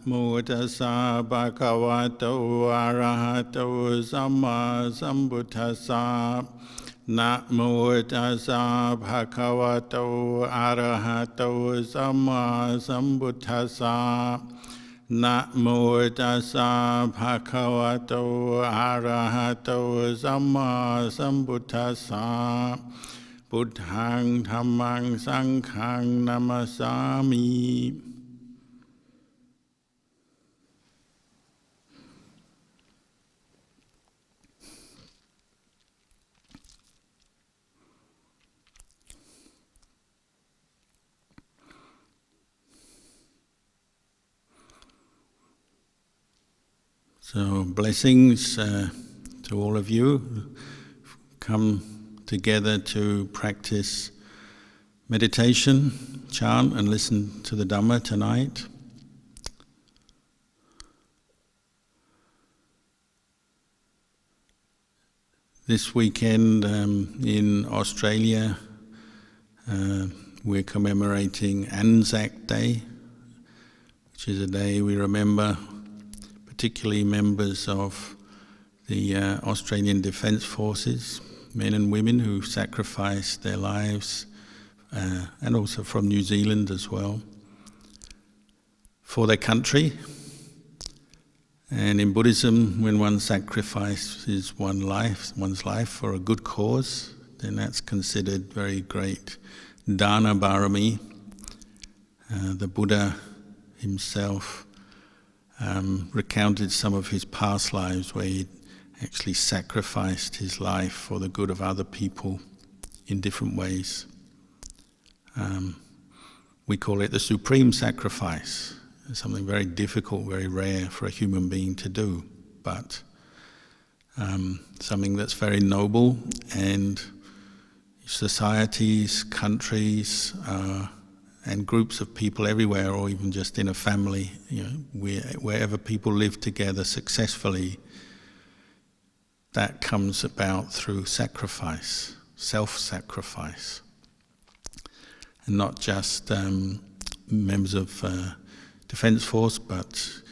โมตัสสะภะคะวะโตอะระหะโตสัมมาสัมพุทธัสสะนะโมตัสสะภะคะวะโตอะระหะโตสัมมาสัมพุทธัสสะนะโมตัสสะภะคะวะโตอะระหะโตสัมมาสัมพุทธัสสะพุทธังธัมมังสังฆังนะมัสสามิ So blessings to all of you who come together to practice meditation, chant and listen to the Dhamma tonight. This weekend in Australia we're commemorating Anzac Day, which is a day we remember particularly members of the Australian Defence Forces, men and women who sacrificed their lives, and also from New Zealand as well, for their country. And in Buddhism, when one sacrifices one's life for a good cause, then that's considered very great dana bharami. The Buddha himself recounted some of his past lives where he actually sacrificed his life for the good of other people in different ways. We call it the supreme sacrifice. It's something very difficult, very rare for a human being to do, but something that's very noble, and societies, countries, and groups of people everywhere, or even just in a family, wherever people live together successfully, that comes about through sacrifice, self-sacrifice. And not just members of Defence Force, but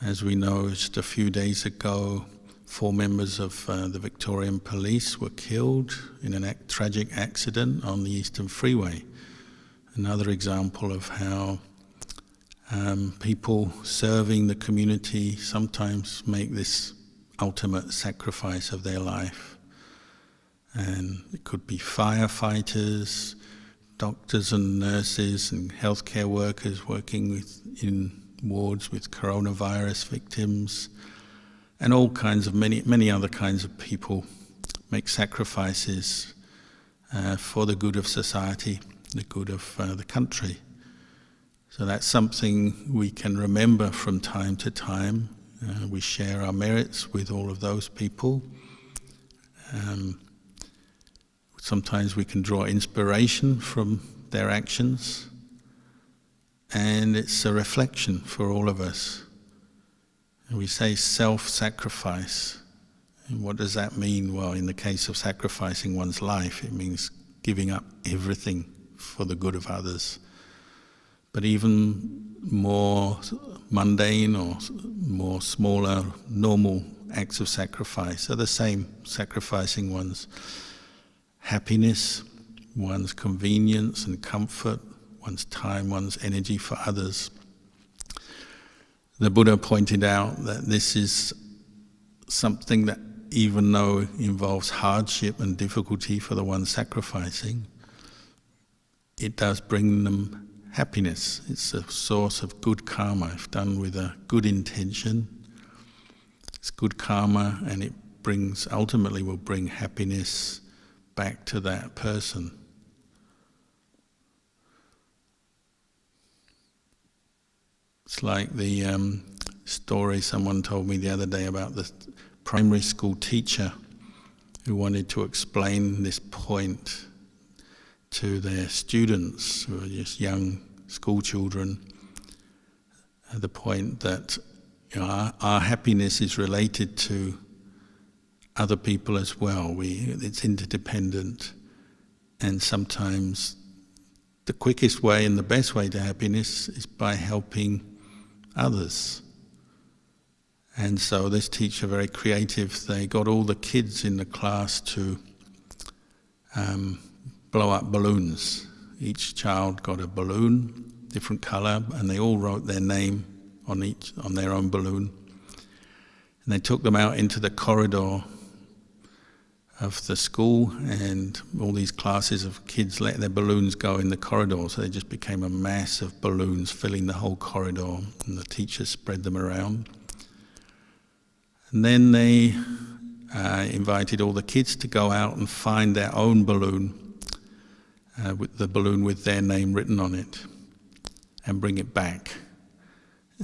as we know, just a few days ago, 4 members of the Victorian Police were killed in a tragic accident on the Eastern Freeway. Another example of how people serving the community sometimes make this ultimate sacrifice of their life. And it could be firefighters, doctors and nurses and healthcare workers working in wards with coronavirus victims, and all kinds of many other kinds of people make sacrifices for the good of society, the good of the country. So that's something we can remember from time to time. We share our merits with all of those people. Sometimes we can draw inspiration from their actions, and it's a reflection for all of us. And we say self-sacrifice. And what does that mean? Well, in the case of sacrificing one's life, it means giving up everything for the good of others. But even more mundane or more smaller, normal acts of sacrifice are the same, sacrificing one's happiness, one's convenience and comfort, one's time, one's energy for others. The Buddha pointed out that this is something that, even though it involves hardship and difficulty for the one sacrificing, it does bring them happiness. It's a source of good karma. If done with a good intention, it's good karma, and it ultimately will bring happiness back to that person. It's like the story someone told me the other day about the primary school teacher who wanted to explain this point to their students, who are just young school children, at the point that our happiness is related to other people as well. It's interdependent, and sometimes the quickest way and the best way to happiness is by helping others. And so this teacher, very creative, they got all the kids in the class to blow up balloons. Each child got a balloon, different colour, and they all wrote their name on their own balloon. And they took them out into the corridor of the school, and all these classes of kids let their balloons go in the corridor, so they just became a mass of balloons filling the whole corridor, and the teachers spread them around. And then they invited all the kids to go out and find their own balloon, with the balloon with their name written on it, and bring it back.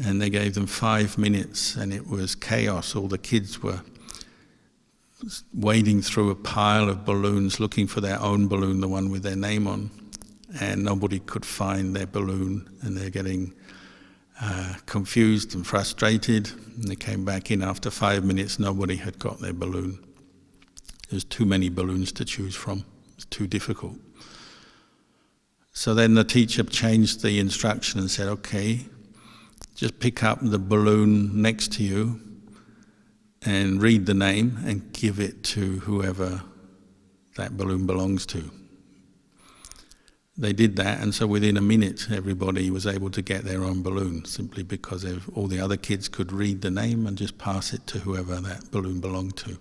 And they gave them 5 minutes, and it was chaos. All the kids were wading through a pile of balloons looking for their own balloon, the one with their name on, and nobody could find their balloon, and they're getting confused and frustrated. And they came back in after 5 minutes, nobody had got their balloon. There's too many balloons to choose from. It's too difficult. So then the teacher changed the instruction and said, okay, just pick up the balloon next to you and read the name and give it to whoever that balloon belongs to. They did that, and so within a minute everybody was able to get their own balloon, simply because all the other kids could read the name and just pass it to whoever that balloon belonged to.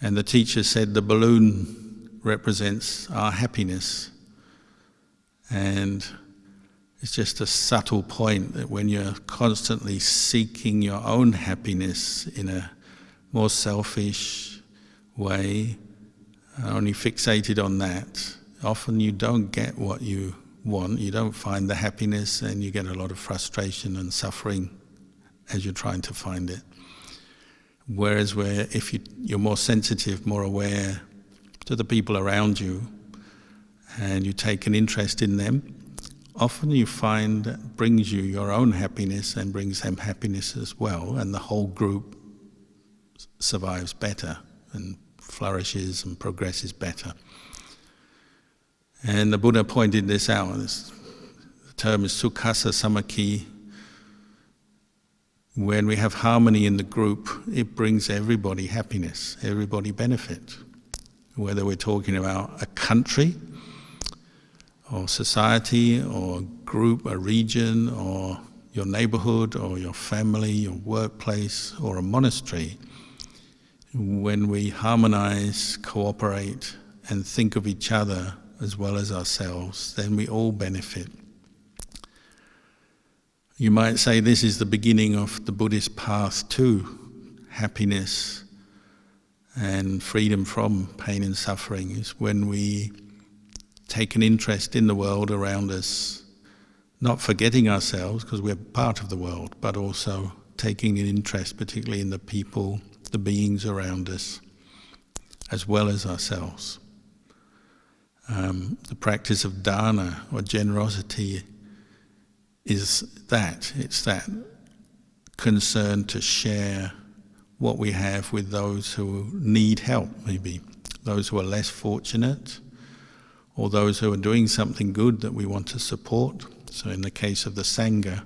And the teacher said the balloon represents our happiness, and it's just a subtle point that when you're constantly seeking your own happiness in a more selfish way, only fixated on that, often you don't get what you want, you don't find the happiness, and you get a lot of frustration and suffering as you're trying to find it. Whereas if you're more sensitive, more aware to the people around you, and you take an interest in them, often you find that brings you your own happiness and brings them happiness as well, and the whole group survives better and flourishes and progresses better. And the Buddha pointed this out. The term is sukhasa samakhi. When we have harmony in the group, it brings everybody happiness, everybody benefit. Whether we're talking about a country, or society, or group, a region, or your neighborhood, or your family, your workplace, or a monastery. When we harmonize, cooperate, and think of each other as well as ourselves, then we all benefit. You might say this is the beginning of the Buddhist path to happiness and freedom from pain and suffering, is when we take an interest in the world around us, not forgetting ourselves because we're part of the world, but also taking an interest particularly in the people, the beings around us, as well as ourselves. The practice of dana, or generosity, is that. It's that concern to share what we have with those who need help, maybe those who are less fortunate, or those who are doing something good that we want to support. So in the case of the Sangha,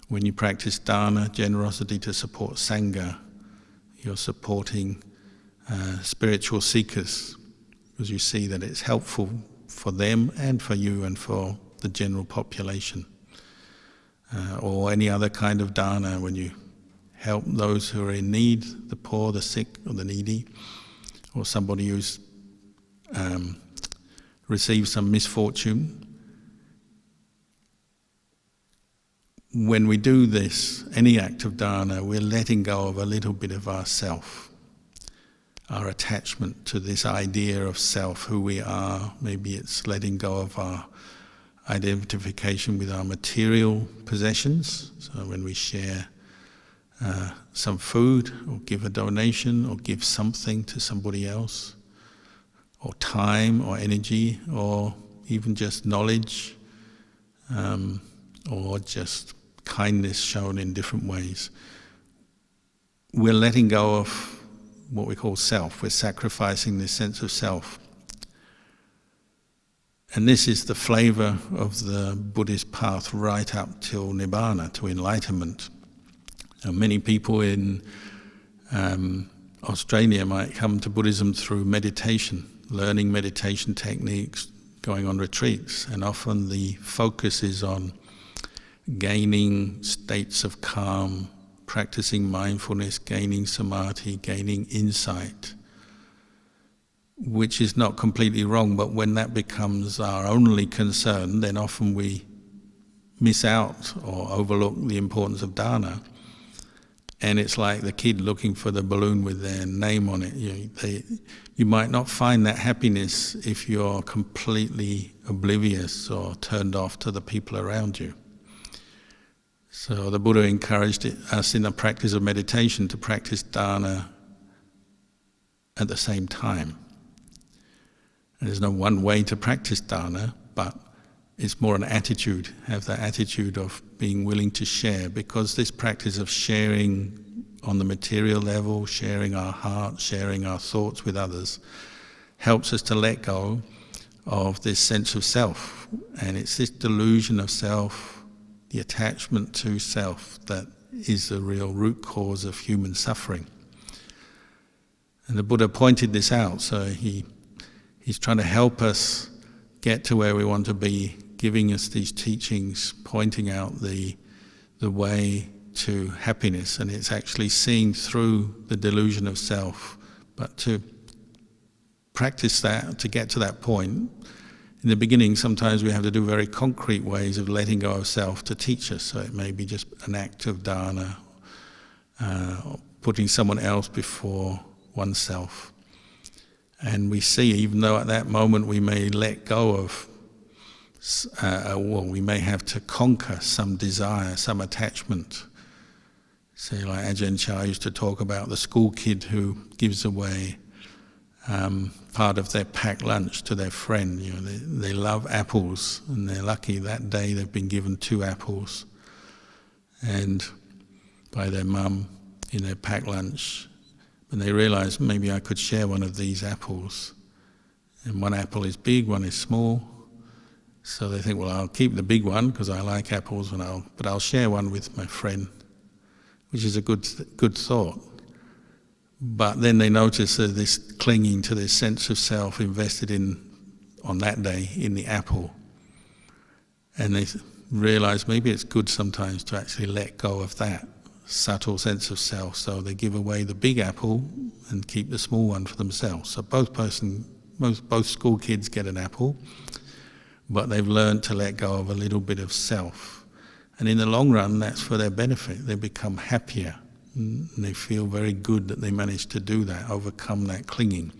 when you practice dana, generosity to support Sangha, you're supporting spiritual seekers, because you see that it's helpful for them and for you and for the general population. Or any other kind of dana, when you help those who are in need, the poor, the sick, or the needy, or somebody who's received some misfortune. When we do this, any act of dana, we're letting go of a little bit of ourself, our attachment to this idea of self, who we are. Maybe it's letting go of our identification with our material possessions. So when we share some food, or give a donation, or give something to somebody else, or time, or energy, or even just knowledge, or just kindness shown in different ways, we're letting go of what we call self. We're sacrificing this sense of self. And this is the flavor of the Buddhist path right up till Nibbana, to enlightenment. And many people in Australia might come to Buddhism through meditation, learning meditation techniques, going on retreats, and often the focus is on gaining states of calm, practicing mindfulness, gaining samadhi, gaining insight, which is not completely wrong, but when that becomes our only concern, then often we miss out or overlook the importance of dana. And it's like the kid looking for the balloon with their name on it. You might not find that happiness if you're completely oblivious or turned off to the people around you. So the Buddha encouraged us in the practice of meditation to practice dana at the same time. And there's no one way to practice dana, but it's more an attitude, have that attitude of being willing to share, because this practice of sharing on the material level, sharing our heart, sharing our thoughts with others, helps us to let go of this sense of self. And it's this delusion of self, the attachment to self, that is the real root cause of human suffering. And the Buddha pointed this out, so he's trying to help us get to where we want to be, giving us these teachings, pointing out the way to happiness, and it's actually seeing through the delusion of self. But to practice that, to get to that point, in the beginning sometimes we have to do very concrete ways of letting go of self to teach us. So it may be just an act of dana, putting someone else before oneself. And we see, even though at that moment we may let go of, we may have to conquer some desire, some attachment. Say, like Ajahn Chah used to talk about the school kid who gives away part of their packed lunch to their friend. They love apples, and they're lucky that day they've been given 2 apples, and by their mum in their packed lunch. And they realise, maybe I could share one of these apples. And one apple is big, one is small. So they think, well, I'll keep the big one because I like apples, but I'll share one with my friend, which is a good thought. But then they notice this clinging to this sense of self invested in, on that day, in the apple. And they realise maybe it's good sometimes to actually let go of that subtle sense of self. So they give away the big apple and keep the small one for themselves. So both school kids get an apple, but they've learned to let go of a little bit of self. And in the long run, that's for their benefit. They become happier, and they feel very good that they managed to do that, overcome that clinging.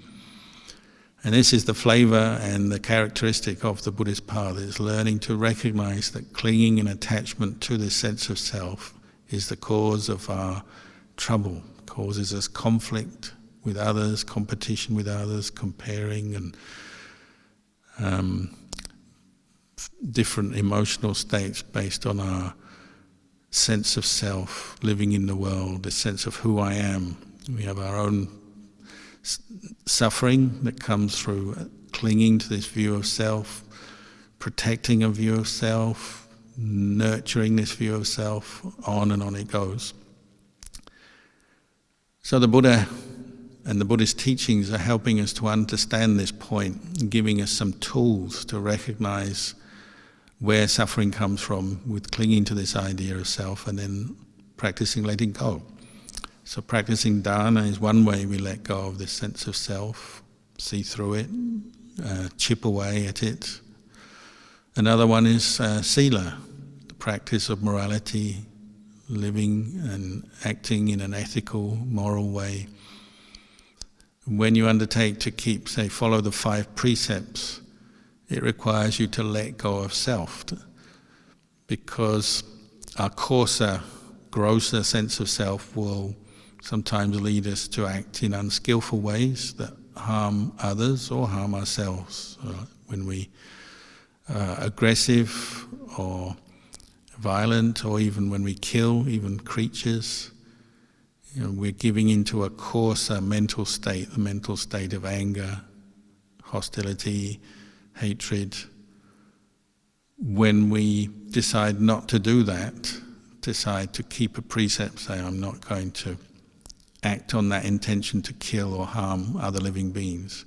And this is the flavour and the characteristic of the Buddhist path, is learning to recognise that clinging and attachment to this sense of self is the cause of our trouble, causes us conflict with others, competition with others, comparing, and different emotional states based on our sense of self, living in the world, the sense of who I am. We have our own suffering that comes through clinging to this view of self, protecting a view of self, nurturing this view of self, on and on it goes. So the Buddha and the Buddhist teachings are helping us to understand this point, and giving us some tools to recognise where suffering comes from with clinging to this idea of self, and then practicing letting go. So practicing dana is one way we let go of this sense of self, see through it, chip away at it. Another one is Sila, the practice of morality, living and acting in an ethical, moral way. When you undertake to follow the 5 precepts, it requires you to let go of self, because our coarser, grosser sense of self will sometimes lead us to act in unskillful ways that harm others or harm ourselves. When we are aggressive or violent, or even when we kill even creatures, we're giving into a coarser mental state, the mental state of anger, hostility, hatred, when we decide not to do that, decide to keep a precept, say I'm not going to act on that intention to kill or harm other living beings,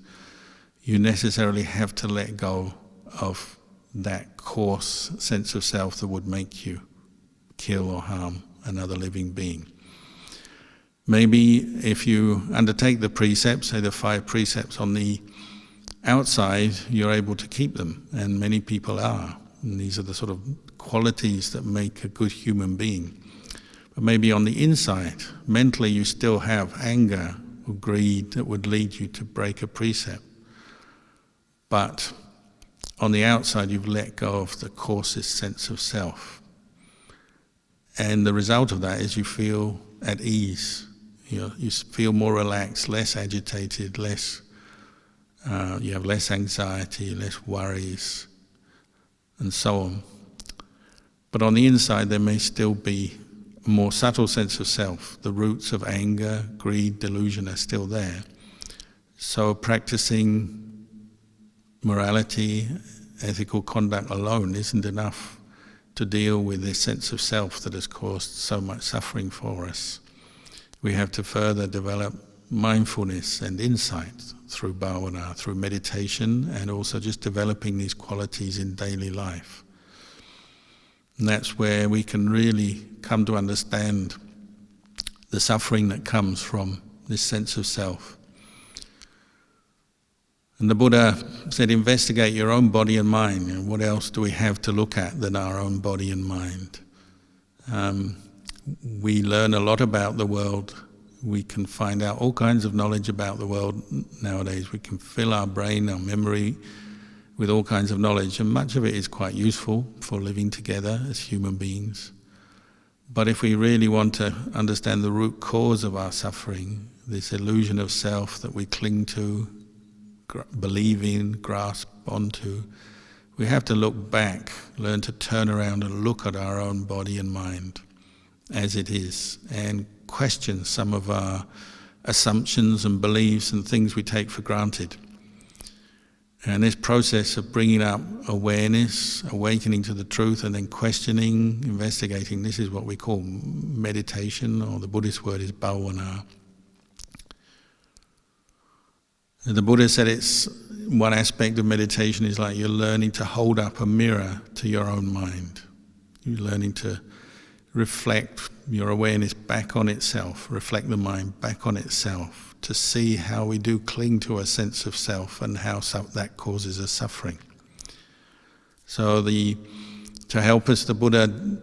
you necessarily have to let go of that coarse sense of self that would make you kill or harm another living being. Maybe if you undertake the precepts, say the 5 precepts on the outside, you're able to keep them, and many people are. And these are the sort of qualities that make a good human being. But maybe on the inside, mentally you still have anger or greed that would lead you to break a precept. But on the outside you've let go of the coarsest sense of self. And the result of that is you feel at ease. You feel more relaxed, less agitated, you have less anxiety, less worries, and so on. But on the inside there may still be a more subtle sense of self. The roots of anger, greed, delusion are still there. So practicing morality, ethical conduct alone isn't enough to deal with this sense of self that has caused so much suffering for us. We have to further develop mindfulness and insight through bhavana, through meditation, and also just developing these qualities in daily life. And that's where we can really come to understand the suffering that comes from this sense of self. And the Buddha said, investigate your own body and mind. And what else do we have to look at than our own body and mind? We learn a lot about the world. We can find out all kinds of knowledge about the world nowadays. We can fill our brain, our memory, with all kinds of knowledge, and much of it is quite useful for living together as human beings. But if we really want to understand the root cause of our suffering, this illusion of self that we cling to, believe in, grasp onto, we have to look back, learn to turn around and look at our own body and mind as it is, and question some of our assumptions and beliefs and things we take for granted. And this process of bringing up awareness, awakening to the truth, and then questioning, investigating, this is what we call meditation, or the Buddhist word is bhavana. The Buddha said it's one aspect of meditation is like you're learning to hold up a mirror to your own mind. You're learning to reflect your awareness back on itself, reflect the mind back on itself, to see how we do cling to a sense of self and how that causes us suffering. So to help us, the Buddha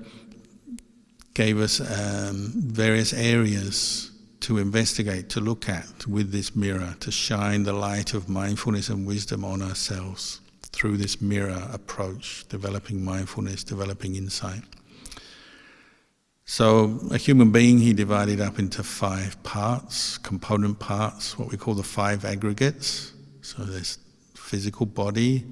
gave us various areas to investigate, to look at with this mirror, to shine the light of mindfulness and wisdom on ourselves through this mirror approach, developing mindfulness, developing insight. So a human being, he divided up into 5 parts, component parts, what we call the 5 aggregates. So there's physical body,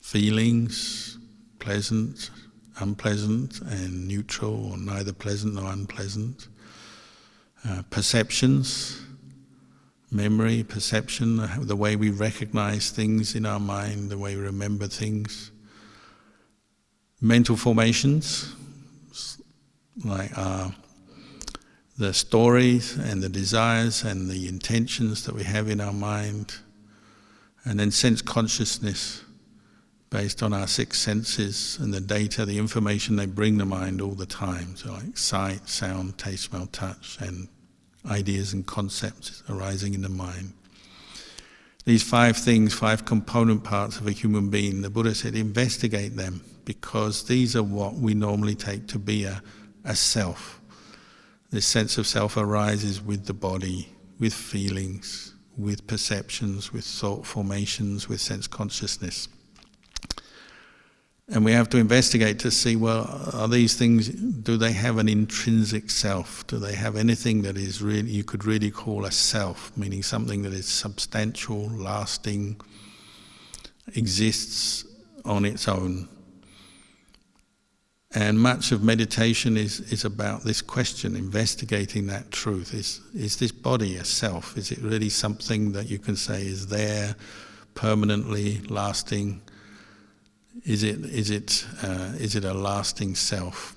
feelings, pleasant, unpleasant, and neutral, or neither pleasant nor unpleasant. Perceptions, memory, perception, the way we recognize things in our mind, the way we remember things. Mental formations, like the stories and the desires and the intentions that we have in our mind. And then sense consciousness, based on our 6 senses and the data, the information they bring to mind all the time. So like sight, sound, taste, smell, touch, and ideas and concepts arising in the mind. These 5 things, 5 component parts of a human being, the Buddha said investigate them, because these are what we normally take to be a self. This sense of self arises with the body, with feelings, with perceptions, with thought formations, with sense consciousness. And we have to investigate to see, well, are these things, do they have an intrinsic self? Do they have anything that is really, you could really call a self, meaning something that is substantial, lasting, exists on its own? And much of meditation is about this question, investigating that truth. Is this body a self? Is it really something that you can say is there, permanently lasting? Is it a lasting self?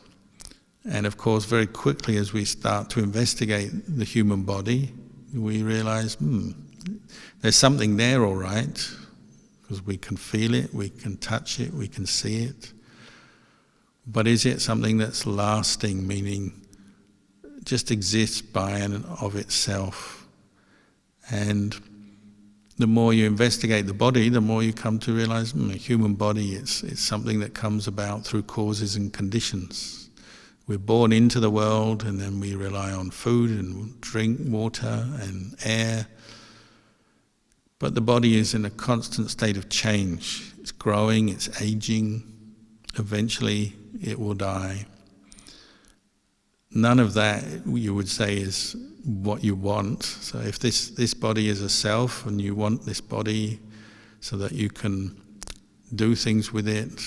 And of course, very quickly as we start to investigate the human body, we realize, there's something there, all right, because we can feel it, we can touch it, we can see it. But is it something that's lasting, meaning just exists by and of itself? And the more you investigate the body, the more you come to realize, a human body, it's something that comes about through causes and conditions. We're born into the world and then we rely on food and drink, water and air. But the body is in a constant state of change. It's growing, it's aging. Eventually it will die. None of that, you would say, is what you want. So if this body is a self and you want this body so that you can do things with it,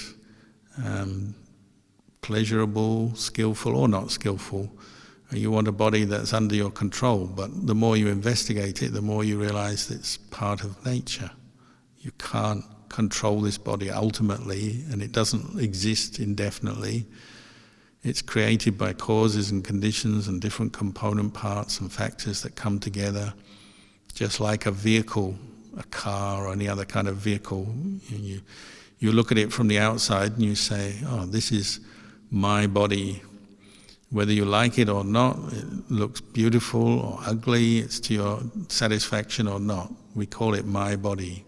pleasurable, skillful or not skillful, you want a body that's under your control. But the more you investigate it, the more you realize it's part of nature. You can't control this body ultimately, and it doesn't exist indefinitely. It's created by causes and conditions and different component parts and factors that come together, just like a vehicle, a car or any other kind of vehicle. You look at it from the outside and you say, oh, this is my body. Whether you like it or not, it looks beautiful or ugly, it's to your satisfaction or not. We call it my body.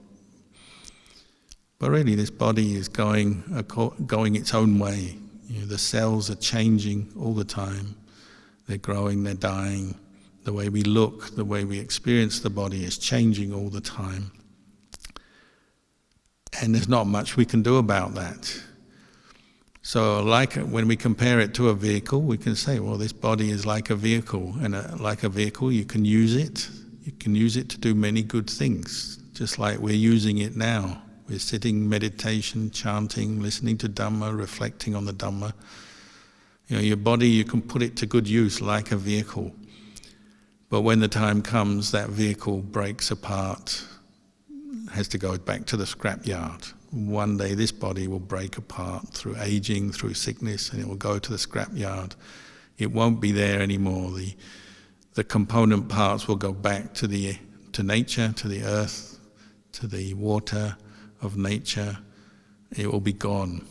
But really this body is going its own way. The cells are changing all the time. They're growing, they're dying. The way we look, the way we experience the body is changing all the time. And there's not much we can do about that. So like when we compare it to a vehicle, we can say, well, this body is like a vehicle, and like a vehicle you can use it. You can use it to do many good things, just like we're using it now. We're sitting, meditation, chanting, listening to Dhamma, reflecting on the Dhamma. Your body, you can put it to good use like a vehicle. But when the time comes, that vehicle breaks apart, has to go back to the scrapyard. One day this body will break apart through aging, through sickness, and it will go to the scrapyard. It won't be there anymore. The component parts will go back to nature, to the earth, to the water of nature. It will be gone.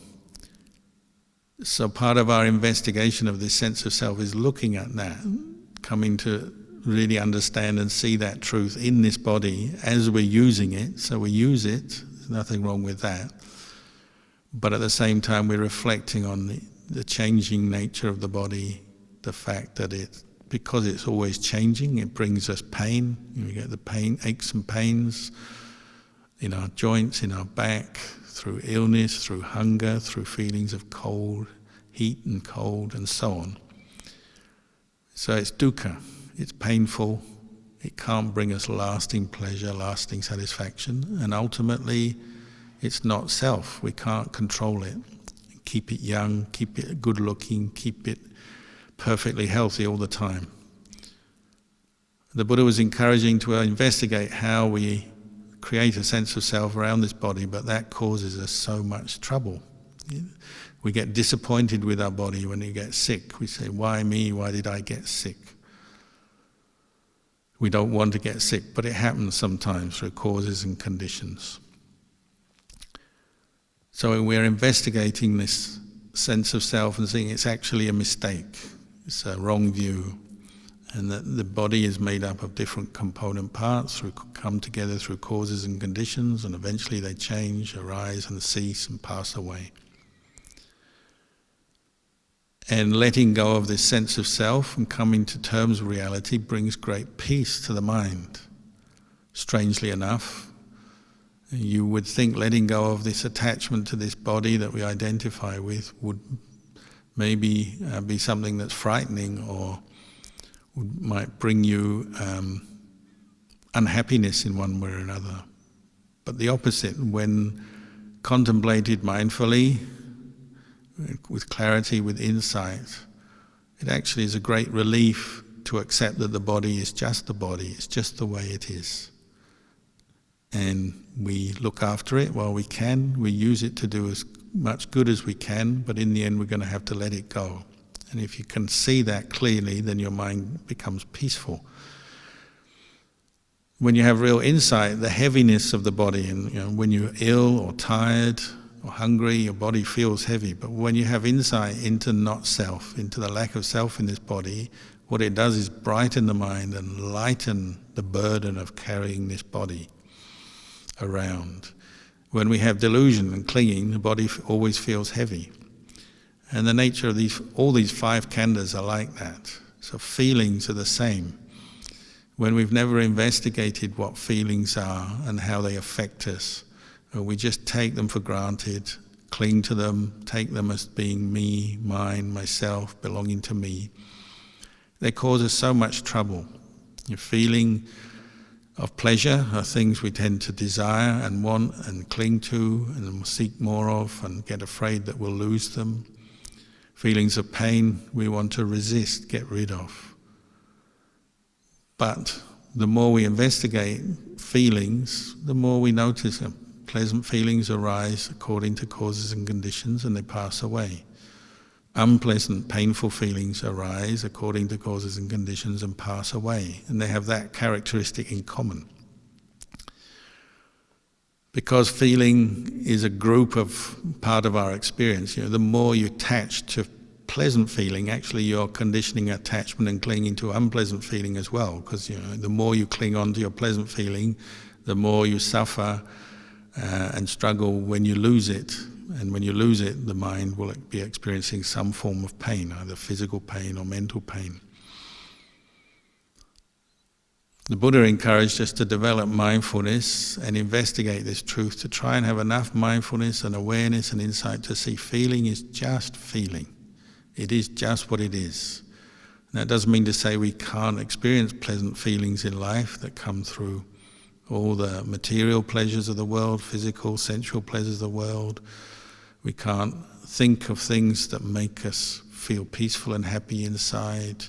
So part of our investigation of this sense of self is looking at that, coming to really understand and see that truth in this body as we're using it. So we use it, there's nothing wrong with that. But at the same time we're reflecting on the changing nature of the body, the fact that because it's always changing, it brings us pain. We get the pain, aches and pains in our joints, in our back, through illness, through hunger, through feelings of cold, heat and cold, and so on. So it's dukkha, it's painful, it can't bring us lasting pleasure, lasting satisfaction, and ultimately it's not self. We can't control it. Keep it young, keep it good looking, keep it perfectly healthy all the time. The Buddha was encouraging to investigate how we create a sense of self around this body, but that causes us so much trouble. We get disappointed with our body when we get sick. We say, why me? Why did I get sick? We don't want to get sick, but it happens sometimes through causes and conditions. So we're investigating this sense of self and seeing it's actually a mistake. It's a wrong view. And that the body is made up of different component parts, come together through causes and conditions, and eventually they change, arise and cease and pass away. And letting go of this sense of self and coming to terms with reality brings great peace to the mind. Strangely enough, you would think letting go of this attachment to this body that we identify with would maybe be something that's frightening or might bring you unhappiness in one way or another. But the opposite, when contemplated mindfully, with clarity, with insight, it actually is a great relief to accept that the body is just the body, it's just the way it is. And we look after it while we can, we use it to do us much good as we can, but in the end we're going to have to let it go. And if you can see that clearly, then your mind becomes peaceful. When you have real insight, the heaviness of the body, and when you're ill or tired or hungry, your body feels heavy. But when you have insight into not self, into the lack of self in this body, what it does is brighten the mind and lighten the burden of carrying this body around. When we have delusion and clinging, the body always feels heavy. And the nature of all these 5 khandhas are like that. So feelings are the same. When we've never investigated what feelings are and how they affect us, we just take them for granted, cling to them, take them as being me, mine, myself, belonging to me. They cause us so much trouble. Your feeling of pleasure are things we tend to desire and want and cling to and seek more of and get afraid that we'll lose them. Feelings of pain we want to resist, get rid of. But the more we investigate feelings, the more we notice them. Pleasant feelings arise according to causes and conditions, and they pass away. Unpleasant, painful feelings arise according to causes and conditions and pass away, and they have that characteristic in common. Because feeling is a group of part of our experience, the more you attach to pleasant feeling, actually you're conditioning attachment and clinging to unpleasant feeling as well, because the more you cling on to your pleasant feeling, the more you suffer and struggle when you lose it. And when you lose it, the mind will be experiencing some form of pain, either physical pain or mental pain. The Buddha encouraged us to develop mindfulness and investigate this truth, to try and have enough mindfulness and awareness and insight to see feeling is just feeling. It is just what it is. And that doesn't mean to say we can't experience pleasant feelings in life that come through all the material pleasures of the world, physical, sensual pleasures of the world. We can't think of things that make us feel peaceful and happy inside.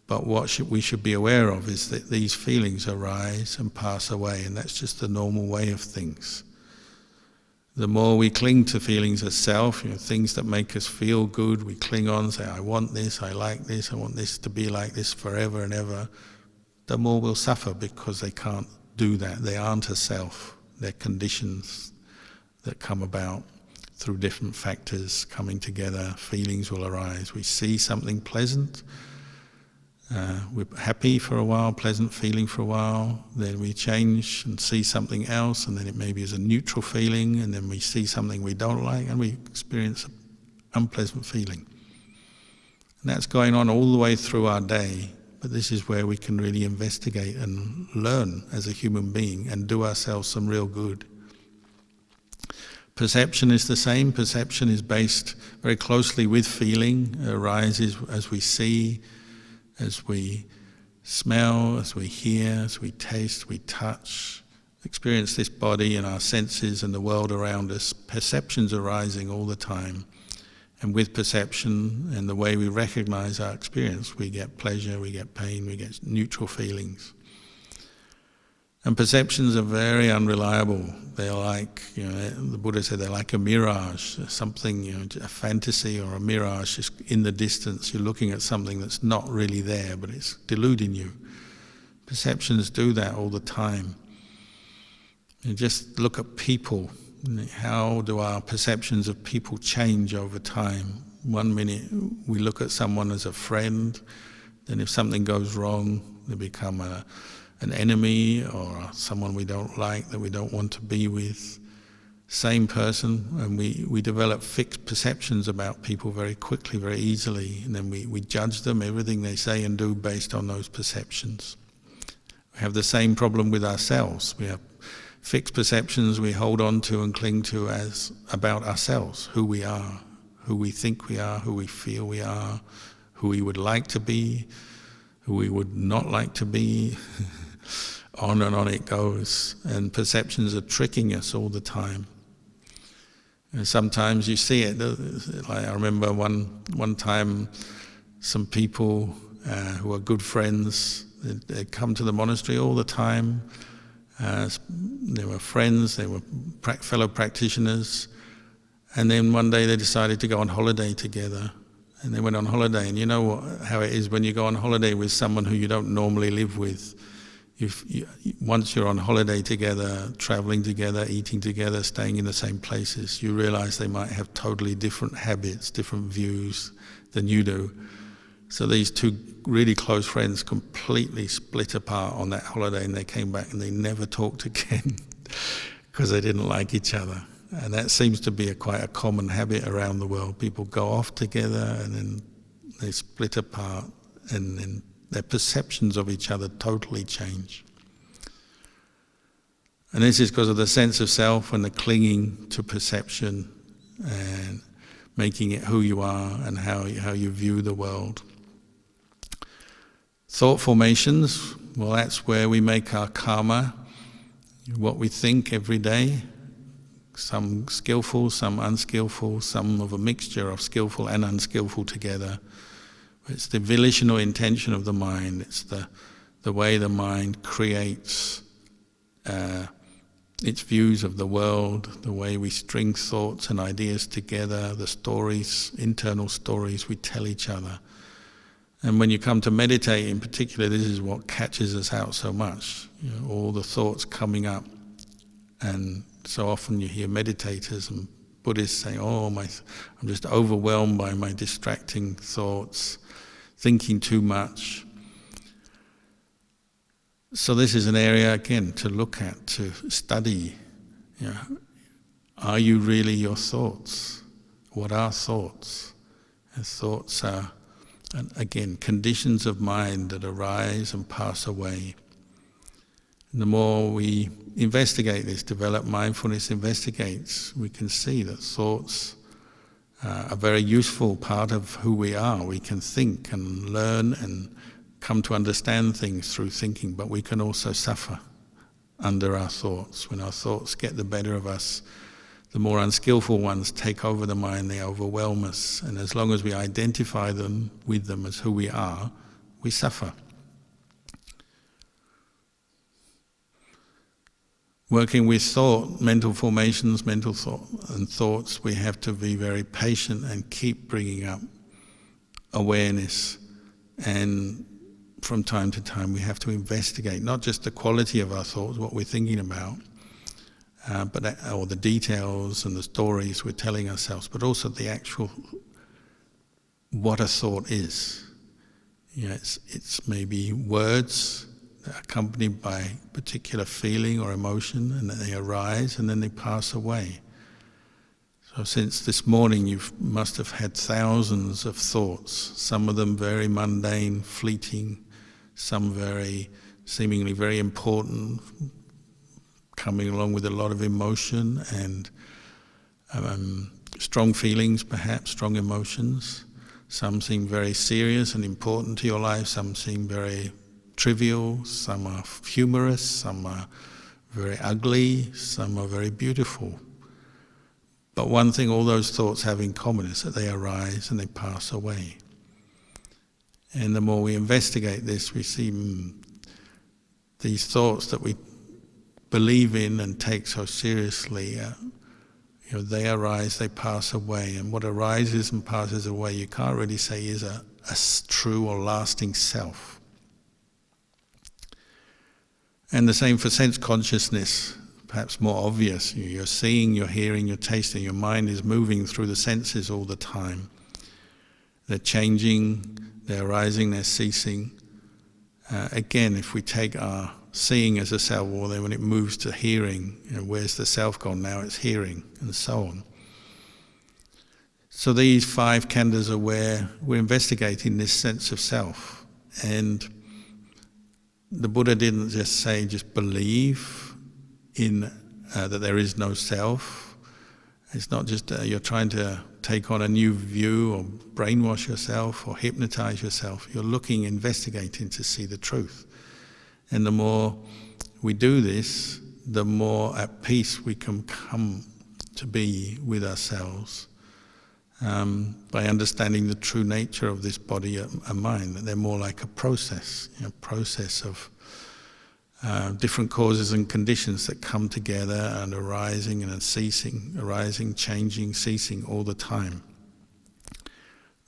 But what we should be aware of is that these feelings arise and pass away, and that's just the normal way of things. The more we cling to feelings as self, things that make us feel good, we cling on, say, I want this, I like this, I want this to be like this forever and ever, the more we'll suffer because they can't do that. They aren't a self. They're conditions that come about through different factors coming together. Feelings will arise. We see something pleasant, we're happy for a while, pleasant feeling for a while, then we change and see something else, and then it maybe is a neutral feeling, and then we see something we don't like and we experience an unpleasant feeling. And that's going on all the way through our day, but this is where we can really investigate and learn as a human being and do ourselves some real good. Perception is the same. Perception is based very closely with feeling. It arises as we see, as we smell, as we hear, as we taste, we touch, experience this body and our senses and the world around us. Perception's arising all the time. And with perception and the way we recognize our experience, we get pleasure, we get pain, we get neutral feelings. And perceptions are very unreliable. They're like, the Buddha said, they're like a mirage, something, a fantasy or a mirage just in the distance. You're looking at something that's not really there, but it's deluding you. Perceptions do that all the time. You just look at people. How do our perceptions of people change over time? 1 minute we look at someone as a friend, then if something goes wrong, they become an enemy or someone we don't like, that we don't want to be with. Same person, and we develop fixed perceptions about people very quickly, very easily, and then we judge them, everything they say and do based on those perceptions. We have the same problem with ourselves. We have fixed perceptions we hold on to and cling to as about ourselves, who we are, who we think we are, who we feel we are, who we would like to be, who we would not like to be. On and on it goes, and perceptions are tricking us all the time. And sometimes you see it. Like I remember one time, some people who are good friends, they'd come to the monastery all the time. They were friends, they were fellow practitioners, And then one day they decided to go on holiday together. And they went on holiday, and you know how it is when you go on holiday with someone who you don't normally live with. Once you're on holiday together, traveling together, eating together, staying in the same places, you realize they might have totally different habits, different views than you do. So these two really close friends completely split apart on that holiday, and they came back and they never talked again because they didn't like each other. And that seems to be quite a common habit around the world. People go off together and then they split apart, and then their perceptions of each other totally change. And this is because of the sense of self and the clinging to perception and making it who you are and how you view the world. Thought formations, well, that's where we make our karma, what we think every day. Some skillful, some unskillful, some of a mixture of skillful and unskillful together. It's the volitional intention of the mind. It's the way the mind creates its views of the world, the way we string thoughts and ideas together, the stories, internal stories we tell each other. And when you come to meditate in particular, this is what catches us out so much. You know, all the thoughts coming up, and so often you hear meditators and Buddhists saying, I'm just overwhelmed by my distracting thoughts, thinking too much. So this is an area, again, to look at, to study. You know, are you really your thoughts? What are thoughts? And thoughts are, again, conditions of mind that arise and pass away. And the more we investigate this, develop mindfulness investigates, we can see that thoughts are a very useful part of who we are. We can think and learn and come to understand things through thinking, but we can also suffer under our thoughts. When our thoughts get the better of us, the more unskillful ones take over the mind, they overwhelm us, and as long as we identify them with them as who we are, we suffer. Working with thought, mental formations, mental thought and thoughts, we have to be very patient and keep bringing up awareness. And from time to time we have to investigate not just the quality of our thoughts, what we're thinking about, or the details and the stories we're telling ourselves, but also the actual, what a thought is. You know, it's maybe words accompanied by particular feeling or emotion, and they arise and then they pass away. So since this morning you must have had thousands of thoughts, some of them very mundane, fleeting, some seemingly very important, coming along with a lot of emotion and strong feelings, perhaps strong emotions. Some seem very serious and important to your life, some seem very trivial, some are humorous, some are very ugly, some are very beautiful. But one thing all those thoughts have in common is that they arise and they pass away. And the more we investigate this, we see these thoughts that we believe in and take so seriously, they arise, they pass away. And what arises and passes away, you can't really say is a true or lasting self. And the same for sense consciousness, perhaps more obvious. You're seeing, you're hearing, you're tasting, your mind is moving through the senses all the time. They're changing, they're arising, they're ceasing. Again, if we take our seeing as a self, well then when it moves to hearing, where's the self gone? Now it's hearing, and so on. So these 5 khandhas are where we're investigating this sense of self. And the Buddha didn't just say, just believe in that there is no self. It's not just you're trying to take on a new view or brainwash yourself or hypnotize yourself. You're looking, investigating to see the truth. And the more we do this, the more at peace we can come to be with ourselves by understanding the true nature of this body and mind, that they're more like a process of different causes and conditions that come together and arising and ceasing, arising, changing, ceasing all the time.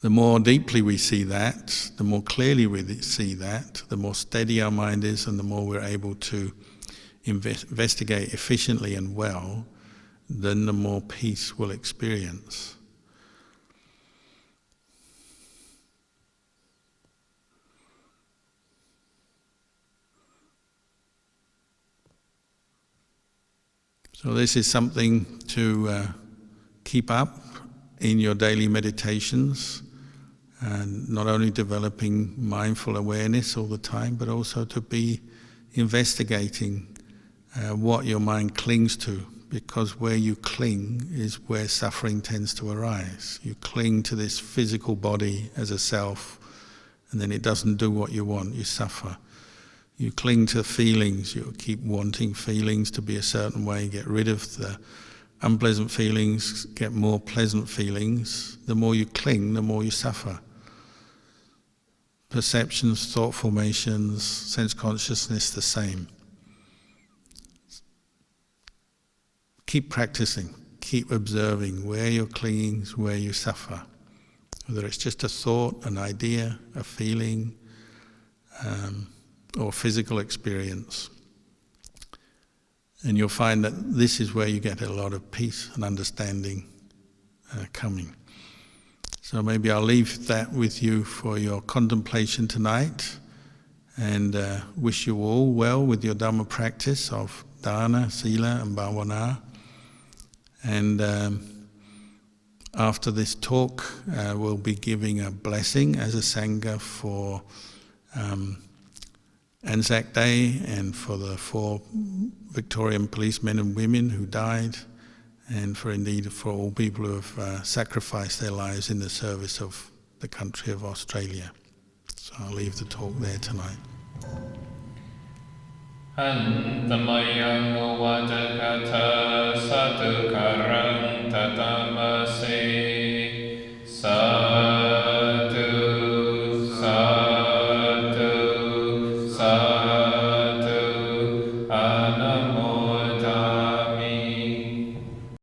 The more deeply we see that, the more clearly we see that, the more steady our mind is, and the more we're able to investigate efficiently and well, then the more peace we'll experience. So this is something to keep up in your daily meditations, and not only developing mindful awareness all the time, but also to be investigating what your mind clings to, because where you cling is where suffering tends to arise. You cling to this physical body as a self, and then it doesn't do what you want, you suffer. You cling to feelings, you keep wanting feelings to be a certain way, get rid of the unpleasant feelings, get more pleasant feelings. The more you cling, the more you suffer. Perceptions, thought formations, sense consciousness, the same. Keep practicing, keep observing where you're clinging, where you suffer. Whether it's just a thought, an idea, a feeling, or physical experience. And you'll find that this is where you get a lot of peace and understanding coming. So maybe I'll leave that with you for your contemplation tonight, and wish you all well with your Dhamma practice of dana, sila and bhavana. And after this talk, we'll be giving a blessing as a Sangha for Anzac Day and for the 4 Victorian policemen and women who died, and for all people who have sacrificed their lives in the service of the country of Australia. So I'll leave the talk there tonight. Antamayang Vajagata Sadhukaram Tatama